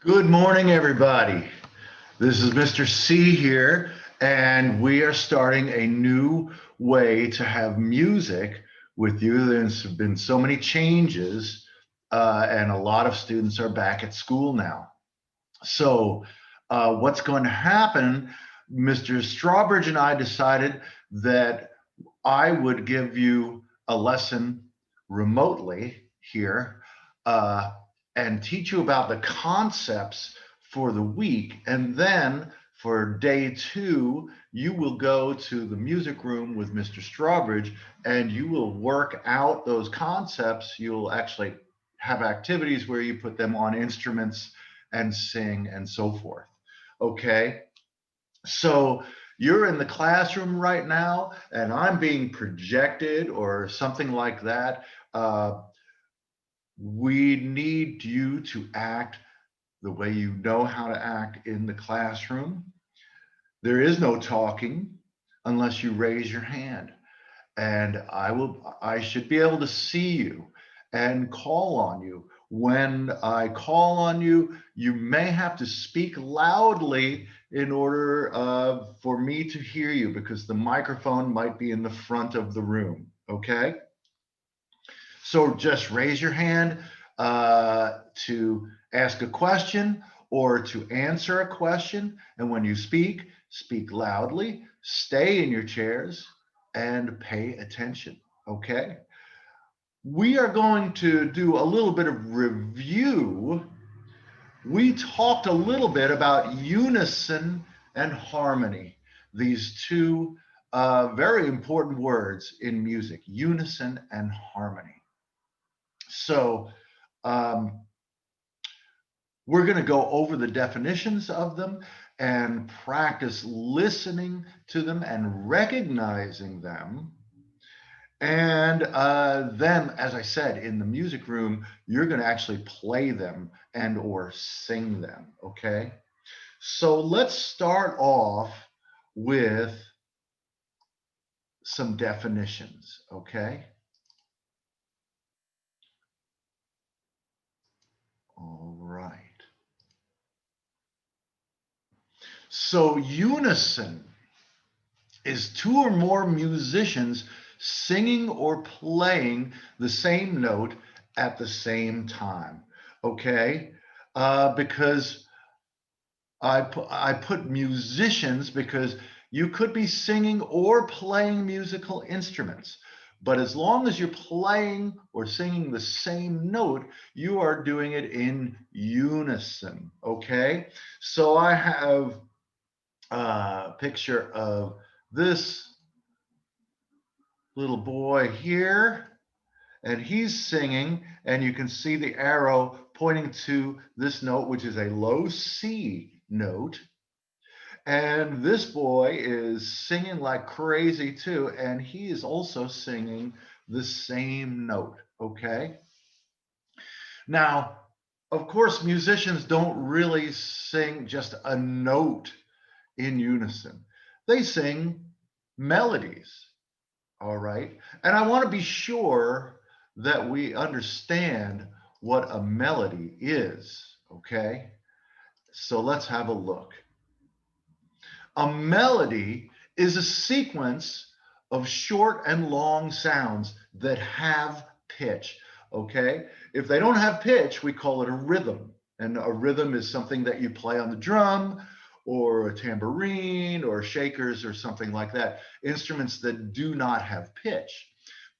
Good morning, everybody. This is Mr. C here, and we are starting a new way to have music with you. There's been so many changes, and a lot of students are back at school now. So, what's going to happen? Mr. Strawbridge and I decided that I would give you a lesson remotely here uh, and teach you about the concepts for the week. And then for day two, you will go to the music room with Mr. Strawbridge and you will work out those concepts. You'll actually have activities where you put them on instruments and sing and so forth. Okay. So you're in the classroom right now, and I'm being projected or something like that. We need you to act the way you know how to act in the classroom. There is no talking unless you raise your hand, and I should be able to see you and call on you. When I call on you, you may have to speak loudly in order for me to hear you because the microphone might be in the front of the room. Okay. So just raise your hand to ask a question or to answer a question. And when you speak, speak loudly, stay in your chairs, and pay attention. Okay. We are going to do a little bit of review. We talked a little bit about unison and harmony, these two very important words in music, unison and harmony. So we're going to go over the definitions of them and practice listening to them and recognizing them. And then, as I said, in the music room, you're going to actually play them and or sing them, okay? So let's start off with some definitions, okay? All right. So unison is two or more musicians singing or playing the same note at the same time, okay? Because I put musicians because you could be singing or playing musical instruments. But as long as you're playing or singing the same note, you are doing it in unison, okay? So I have a picture of this little boy here, and he's singing, and you can see the arrow pointing to this note, which is a low C note. And this boy is singing like crazy too, and he is also singing the same note, okay? Now, of course, musicians don't really sing just a note in unison. They sing melodies. All right. And I want to be sure that we understand what a melody is. Okay. So let's have a look. A melody is a sequence of short and long sounds that have pitch. Okay. If they don't have pitch, we call it a rhythm. And a rhythm is something that you play on the drum or a tambourine or shakers or something like that, instruments that do not have pitch.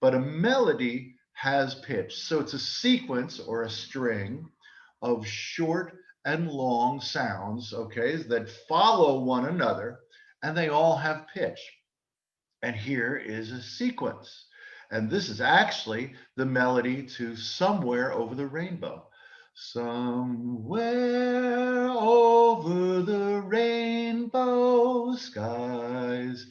But a melody has pitch. So it's a sequence or a string of short and long sounds, okay, that follow one another, and they all have pitch. And here is a sequence. And this is actually the melody to Somewhere Over the Rainbow. Somewhere over the rainbow, skies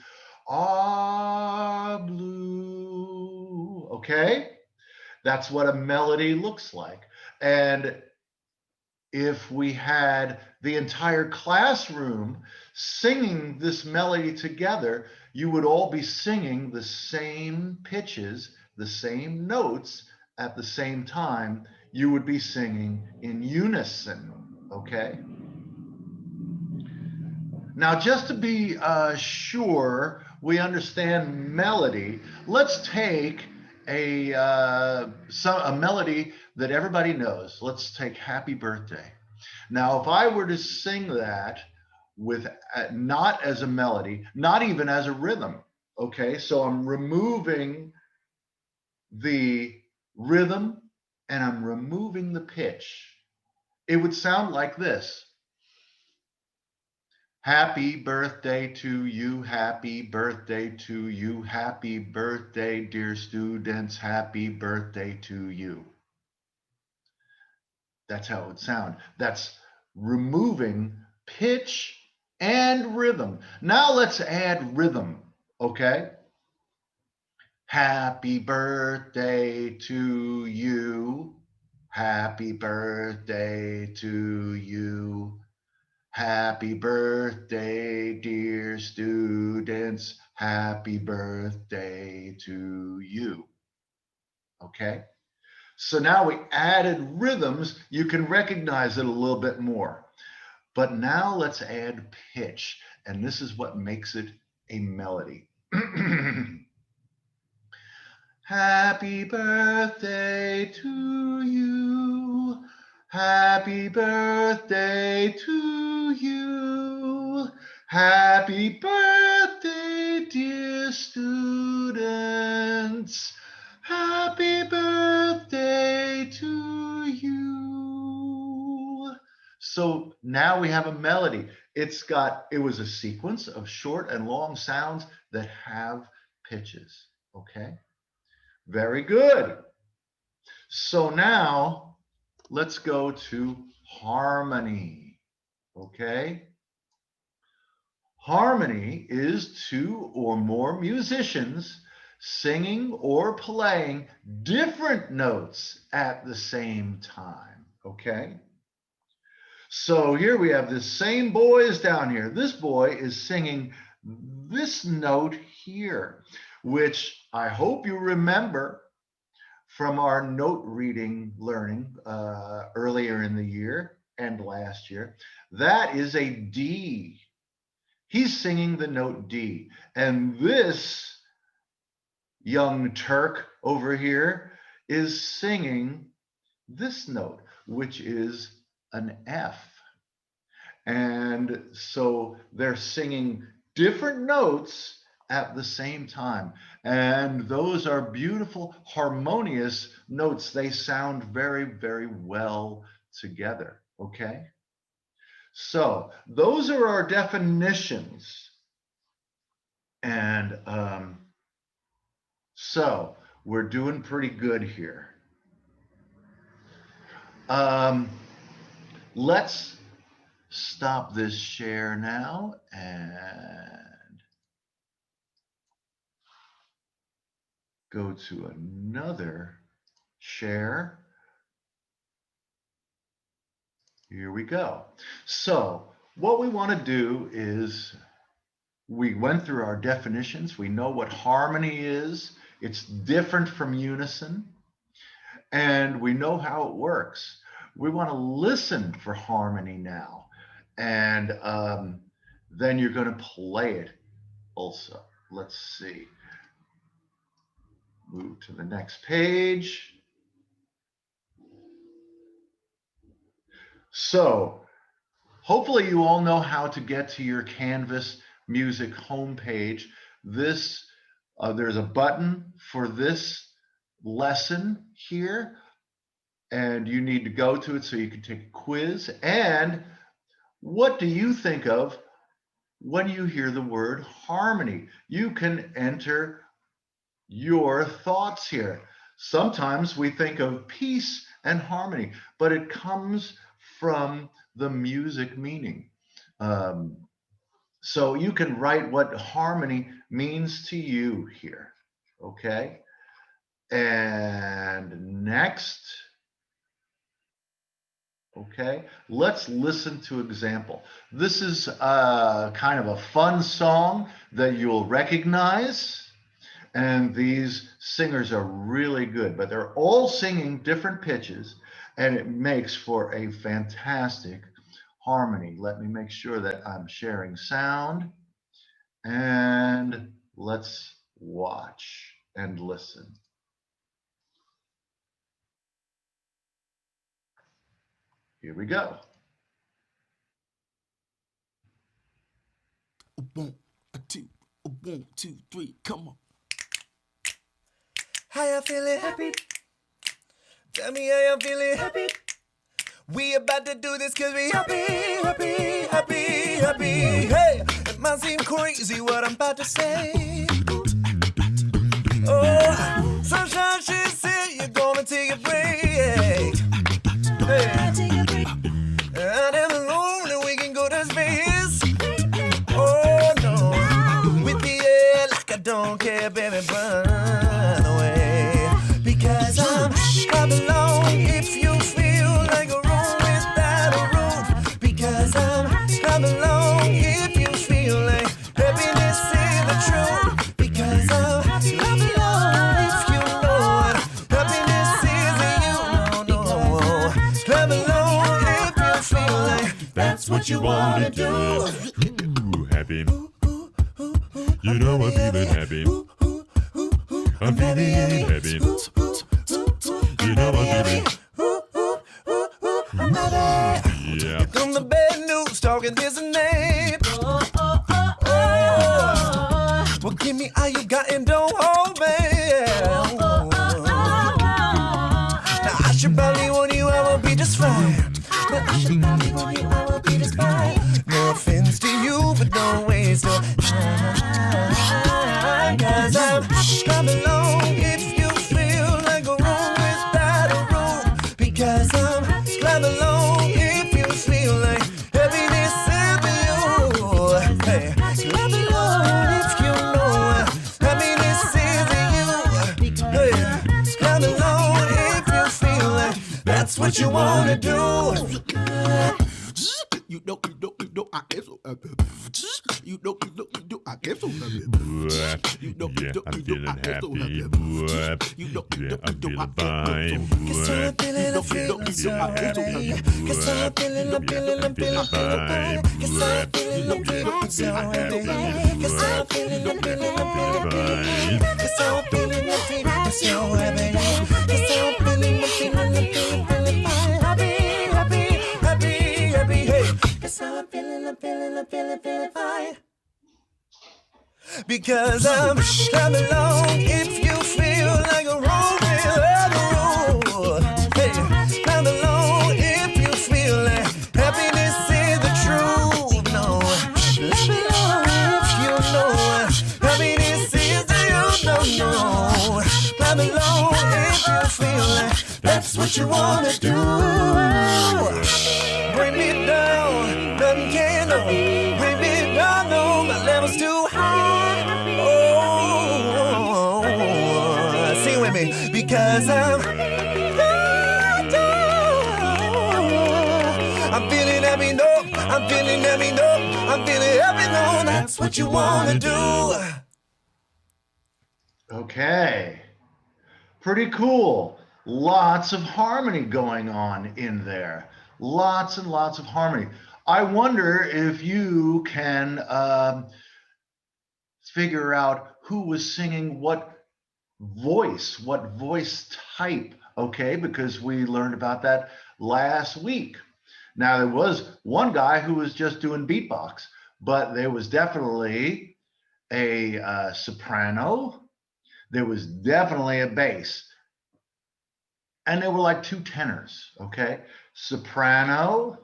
are blue. Okay? That's what a melody looks like. And if we had the entire classroom singing this melody together, you would all be singing the same pitches, the same notes at the same time. You would be singing in unison, okay? Now, just to be sure we understand melody, let's take a melody that everybody knows. Let's take Happy Birthday. Now, if I were to sing that with not as a melody, not even as a rhythm, okay? So I'm removing the rhythm and I'm removing the pitch. It would sound like this. Happy birthday to you, happy birthday to you, happy birthday, dear students, happy birthday to you. That's how it would sound. That's removing pitch and rhythm. Now let's add rhythm, okay? Happy birthday to you, happy birthday to you. Happy birthday, dear students. Happy birthday to you. Okay? So now we added rhythms. You can recognize it a little bit more. But now let's add pitch. And this is what makes it a melody. Happy birthday to you. Happy birthday to you. Happy birthday, dear students. Happy birthday to you. So now we have a melody. It was a sequence of short and long sounds that have pitches, okay? Very good. So now let's go to harmony, okay? Harmony is two or more musicians singing or playing different notes at the same time, okay? So here we have this same boy is down here. This boy is singing this note here, which I hope you remember from our note reading learning earlier in the year and last year. That is a D. He's singing the note D. And this young Turk over here is singing this note, which is an F. And so they're singing different notes at the same time. And those are beautiful, harmonious notes. They sound very, very well together, okay? So those are our definitions. And so we're doing pretty good here. Let's stop this share now and go to another share. Here we go. So what we want to do is we went through our definitions. We know what harmony is. It's different from unison. And we know how it works. We want to listen for harmony now. And then you're going to play it also. Let's see. Move to the next page. So hopefully you all know how to get to your Canvas Music homepage. There's a button for this lesson here, and you need to go to it so you can take a quiz. And what do you think of when you hear the word harmony? You can enter your thoughts here. Sometimes we think of peace and harmony, but it comes from the music meaning. So you can write what harmony means to you here, okay? And next, okay, let's listen to example. This is kind of a fun song that you'll recognize. And these singers are really good, but they're all singing different pitches, and it makes for a fantastic harmony. Let me make sure that I'm sharing sound, and let's watch and listen. Here we go. A one, a two, a 1, 2, 3, come on. How you feeling? Happy? Tell me how you feeling? Happy? We about to do this cause we happy, happy, happy, happy. Hey, it might seem crazy what I'm about to say. Oh, sunshine, she said you're gonna take a break. Hey, out in the alone and we can go to space. Oh no, with the air like I don't care, baby, run away. Because I'm alone if you feel like a room without a roof. Because I'm alone if you feel like happiness is the truth. Because I'm alone if you know what happiness is and you don't know. I'm alone if you feel like that's what you wanna do. Ooh, happy. You know I'm feeling happy. I'm feeling happy. You know I'm feeling. Yeah. From the bad news, talking this and that. Well, give me all you got and don't hold back. Now I should probably warn you, I will be just fine. Now I should probably warn you, I will be just fine. No offense to you, but don't waste your time. Cause I'm alone if you feel like a room without a room. Because I'm alone if you feel like happiness is for you. Hey, I'm alone if you know happiness is for you. Hey, I'm alone if you feel like that's what you wanna do. You know, I get so happy. You know, I get so happy. You know, Yeah, I'm feeling I get so happy. happy. You know, Yeah, I'm feeling I fine. Cause I'm feeling so happy. Cause I'm feeling fine. Cause I'm feeling so happy. Cause I'm feeling fine. Cause I'm feeling so happy. Cause I'm feeling fine. Happy, hey. Cause I'm feeling fine. Because I'm alone if you feel like a room without a rule. Hey, I'm alone if you feel like happiness is the truth. No, I'm alone if you know happiness is the you don't know. I'm alone if you feel like that's what you wanna do. Bring me down, nothing can no. Bring me down, no, my level's too high. Oh, sing with me. Because I'm feeling happy, no. I'm feeling happy, no. I'm feeling happy, no. That's what you wanna do. Okay. Pretty cool. Lots of harmony going on in there. Lots and lots of harmony. I wonder if you can figure out who was singing what voice type, okay? Because we learned about that last week. Now, there was one guy who was just doing beatbox, but there was definitely a soprano, there was definitely a bass, and there were like two tenors, okay? Soprano,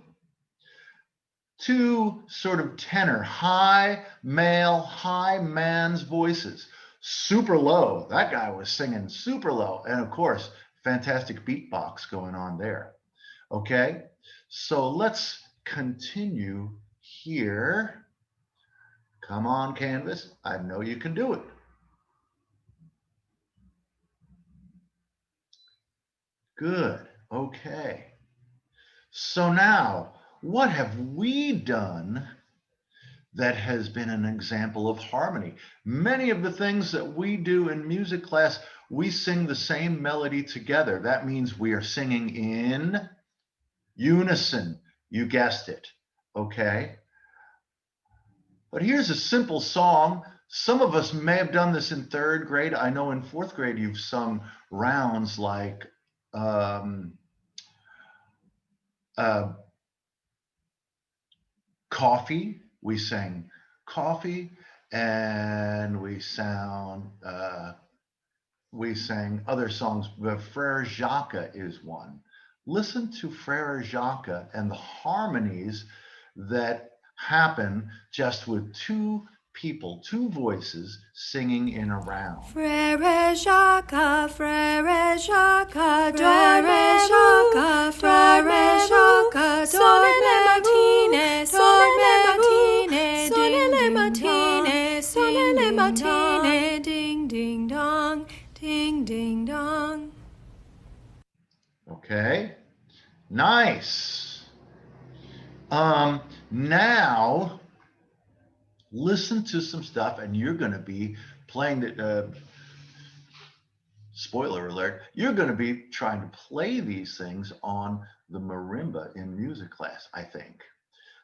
two sort of tenor, high male, high man's voices. Super low. That guy was singing super low. And of course, fantastic beatbox going on there. Okay, so let's continue here. Come on, Canvas. I know you can do it. Good. Okay. So now, what have we done that has been an example of harmony? Many of the things that we do in music class, we sing the same melody together. That means we are singing in unison. You guessed it. okay? But here's a simple song. Some of us may have done this in 3rd grade. I know in 4th grade you've sung rounds like coffee. We sang coffee, and we sang other songs, but Frere Jacques is one. Listen to Frere Jacques and the harmonies that happen just with 2 people, 2 voices singing in a round. Frere Jacques, dormez Jacques, Frere Jacques, sonnez matine, sonnez matine, sonnez matine, sonnez matine, ding ding dong, ding ding dong. Okay, nice. Now listen to some stuff, and you're going to be playing the spoiler alert, you're going to be trying to play these things on the marimba in music class, I think.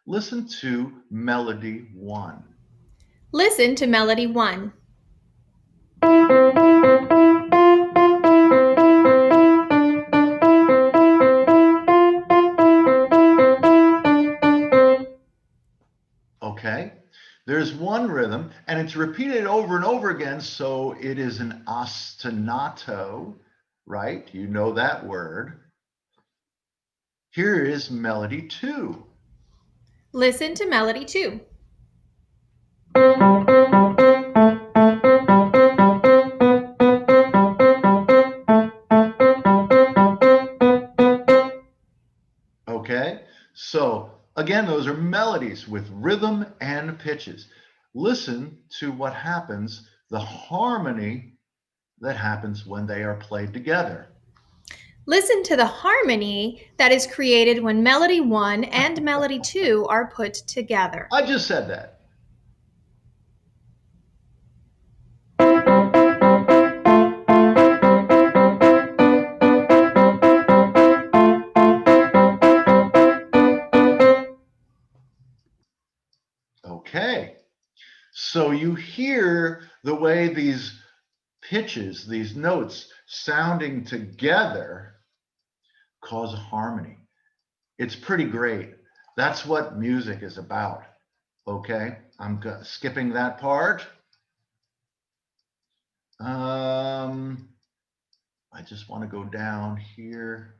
Listen to Melody 1. Listen to Melody 1. Okay, there's one rhythm, and it's repeated over and over again, so it is an ostinato, right? You know that word. Here is Melody 2. Listen to Melody 2. Okay, so again, those are melodies with rhythm and pitches. Listen to what happens, the harmony that happens when they are played together. Listen to the harmony that is created when Melody 1 and Melody 2 are put together. I just said that. Okay, so you hear the way these pitches, these notes sounding together cause a harmony. It's pretty great. That's what music is about. Okay, I'm skipping that part. I just want to go down here.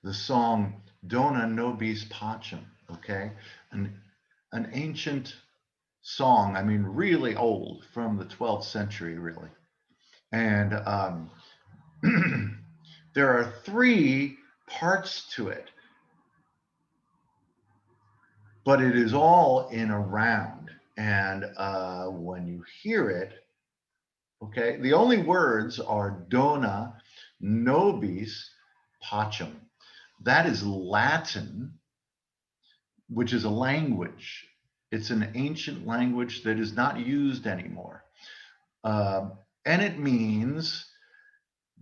The song Dona Nobis Pacem, okay? An ancient song, I mean, really old, from the 12th century, really. And there are 3 parts to it, but it is all in a round. And when you hear it, okay, the only words are Dona Nobis Pacem. That is Latin, which is a language. It's an ancient language that is not used anymore. And it means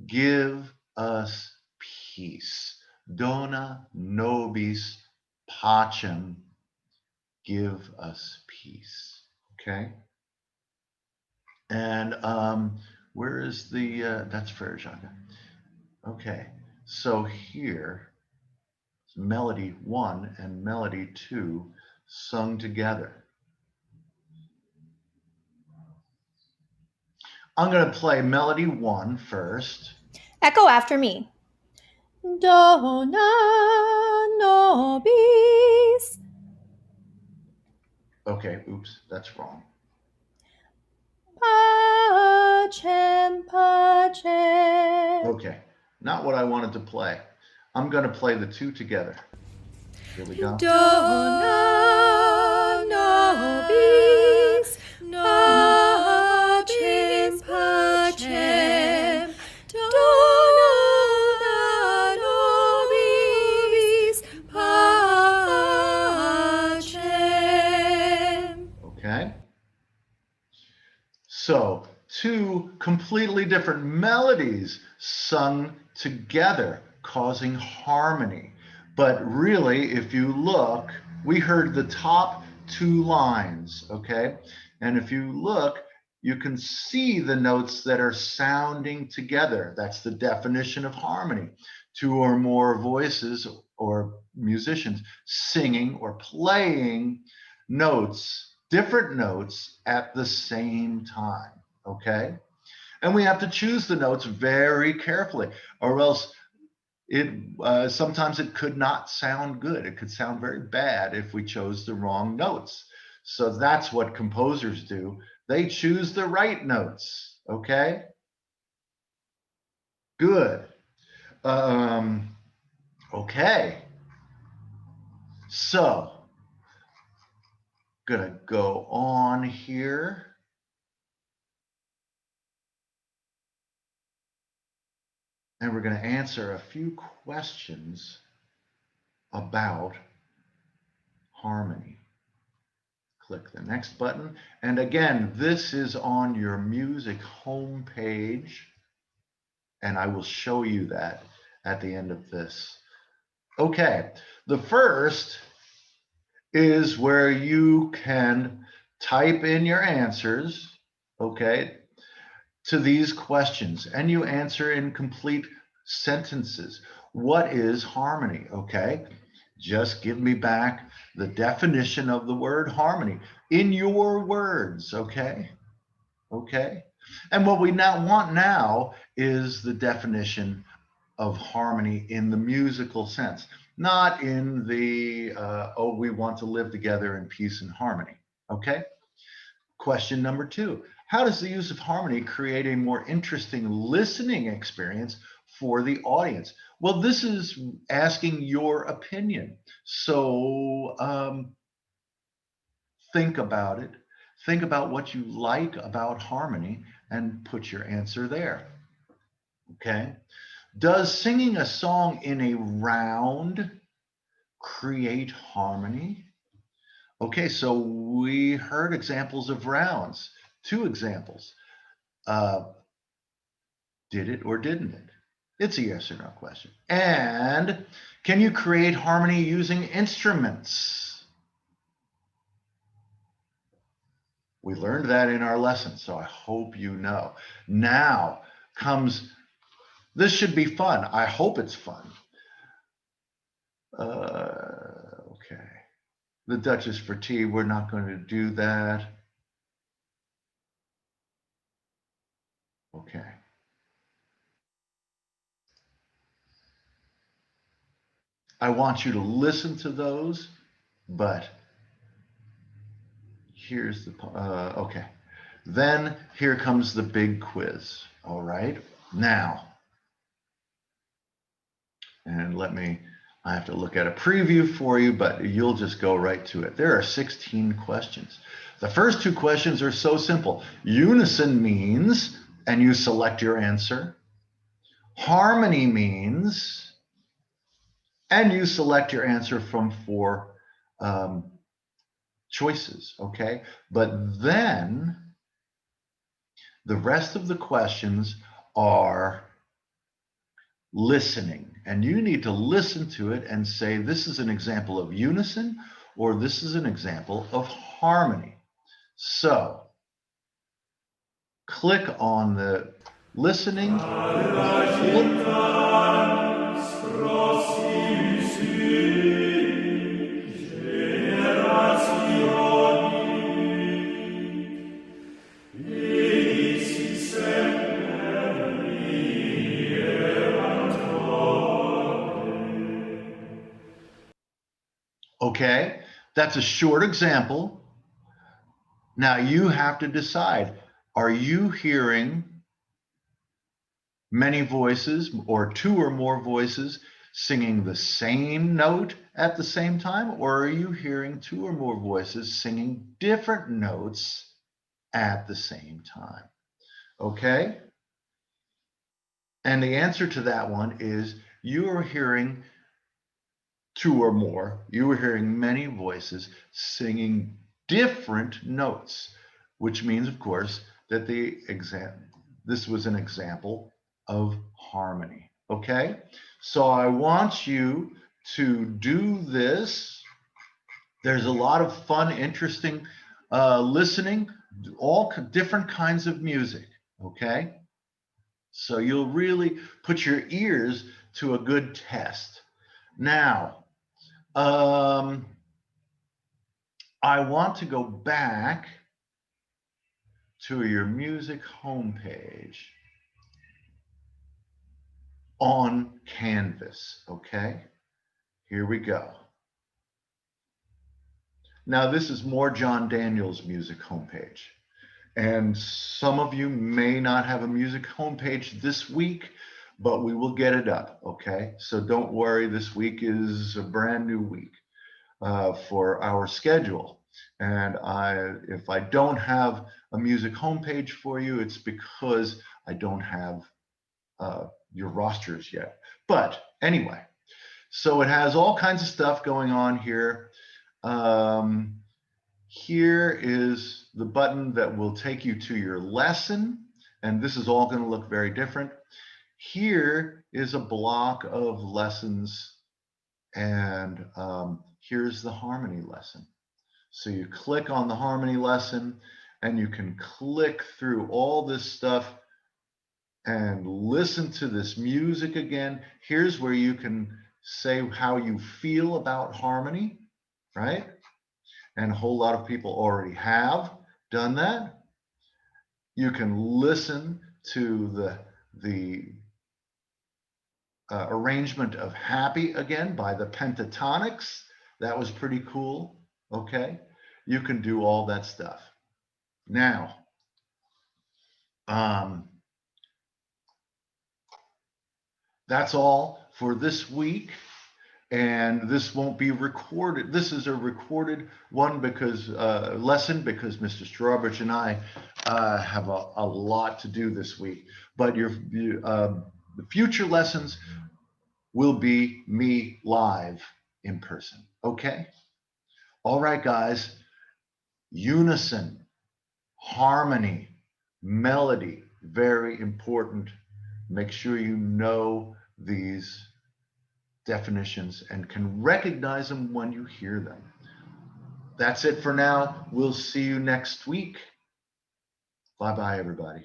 give us peace. Dona nobis pacem. Give us peace. Okay? And where is the, that's Frere Jacques. Okay, so here, Melody 1 and Melody 2 sung together. I'm going to play Melody 1 first. Echo after me. Dona nobis. Okay, oops, that's wrong. Pacem, pacem. Okay, not what I wanted to play. I'm going to play the 2 together. Here we go. Dona nobis, pacem, pacem. Dona nobis, pacem. Okay. So 2 completely different melodies sung together, causing harmony. But really, if you look, we heard the top 2 lines, okay? And if you look, you can see the notes that are sounding together. That's the definition of harmony. 2 or more voices or musicians singing or playing notes, different notes at the same time, okay? And we have to choose the notes very carefully, or else sometimes it could not sound good. It could sound very bad if we chose the wrong notes. So that's what composers do. They choose the right notes, okay? Good. Okay. So, gonna go on here. And we're going to answer a few questions about harmony. Click the next button. And again, this is on your music homepage. And I will show you that at the end of this. Okay, the first is where you can type in your answers, okay, to these questions, and you answer in complete sentences. What is harmony? Okay, just give me back the definition of the word harmony in your words, okay? Okay, and what we now want is the definition of harmony in the musical sense, not in the, oh, we want to live together in peace and harmony, okay? Question number 2. How does the use of harmony create a more interesting listening experience for the audience? Well, this is asking your opinion. So think about it. Think about what you like about harmony and put your answer there. Okay. Does singing a song in a round create harmony? Okay, so we heard examples of rounds. 2 examples. Did it or didn't it? It's a yes or no question. And can you create harmony using instruments? We learned that in our lesson, so I hope you know. Now comes, this should be fun. I hope it's fun. Okay. The Duchess for tea, we're not going to do that. Okay. I want you to listen to those, but here's the, okay. Then here comes the big quiz, all right? Now, and I have to look at a preview for you, but you'll just go right to it. There are 16 questions. The first 2 questions are so simple. Unison means, and you select your answer. Harmony means, and you select your answer from 4 choices, okay? But then the rest of the questions are listening, and you need to listen to it and say, this is an example of unison, or this is an example of harmony. So click on the listening. Okay, that's a short example. Now you have to decide, are you hearing many voices or 2 or more voices singing the same note at the same time, or are you hearing 2 or more voices singing different notes at the same time? Okay? And the answer to that one is you are hearing 2 or more. You are hearing many voices singing different notes, which means, of course, that this was an example of harmony. Okay, so I want you to do this. There's a lot of fun, interesting listening, all different kinds of music. Okay, so you'll really put your ears to a good test. Now, I want to go back to your music homepage on Canvas. Okay, here we go. Now, this is more John Daniel's music homepage. And some of you may not have a music homepage this week, but we will get it up, okay? So don't worry, this week is a brand new week for our schedule. And if I don't have a music homepage for you, it's because I don't have your rosters yet. But anyway, so it has all kinds of stuff going on here. Here is the button that will take you to your lesson, and this is all going to look very different. Here is a block of lessons, and here's the harmony lesson. So you click on the harmony lesson, and you can click through all this stuff and listen to this music again. Here's where you can say how you feel about harmony, right? And a whole lot of people already have done that. You can listen to the arrangement of Happy again by the Pentatonics. That was pretty cool. Okay, you can do all that stuff. Now, that's all for this week. And this won't be recorded. This is a recorded one because lesson because Mr. Strawbridge and I have a lot to do this week. But the future lessons will be me live in person. Okay. All right, guys. Unison, harmony, melody, very important. Make sure you know these definitions and can recognize them when you hear them. That's it for now. We'll see you next week. Bye-bye, everybody.